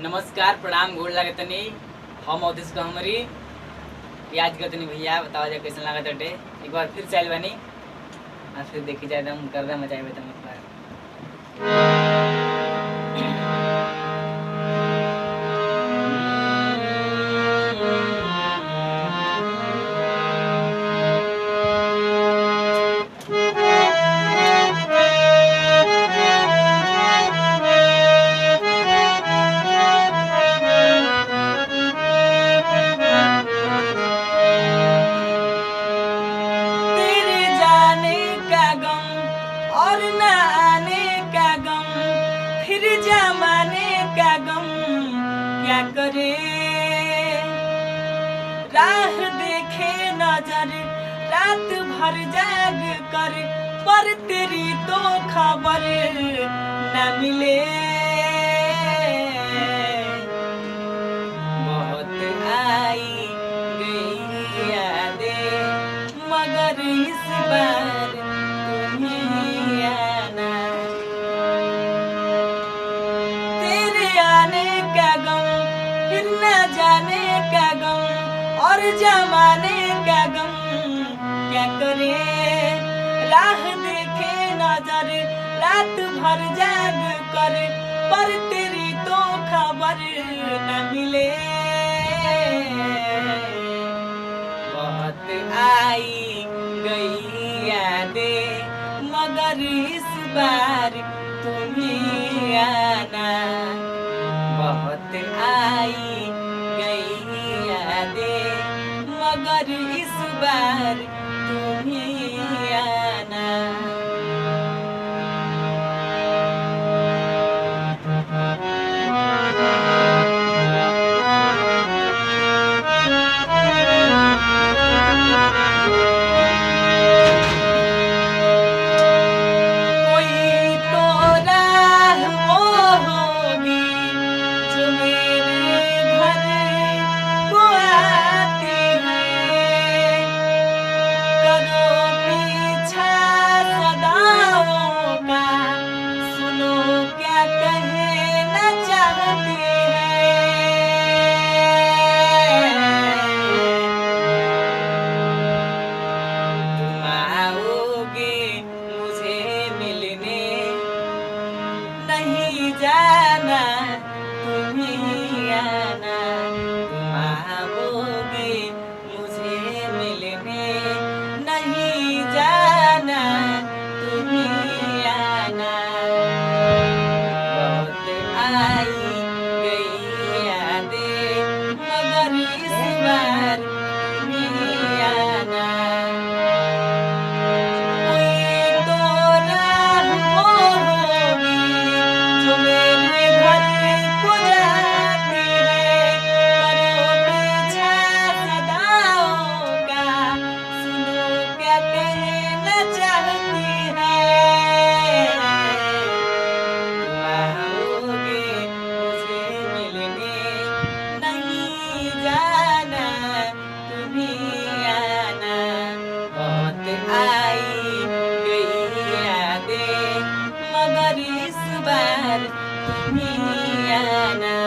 नमस्कार प्रणाम गोड़ लगतनी हम अवधेश को हमारी याद करतनी भैया बताओ जा कैसे लागत अटे। एक बार फिर चल बनी और फिर देखी जाए हम कर दे मचाए तुम एक बार। और न आने का गम फिर जमाने का गम क्या करे। राह देखे नजर रात भर जाग कर पर तेरी तो खबर न मिले। बहुत आई गई यादें मगर इस बार जाने का गम और जमाने का गम क्या करे। राह देखे नजर रात भर जाग कर पर तेरी तो खबर न मिले। बहुत आई गई यादें मगर इस बार तुम्हें आना। बहुत आई मगर इस बार तुम्हें आना। कोई तो राह वो होगी जो मेरे घर को आती नहीं जाना तुम्हें आना। तुम आओगे मुझे मिलने नहीं जाना तुम्हें आना। बहुत आई गई यादें मगर इस बार तुम्हें आना। मगर इस बार तुम्हें आना।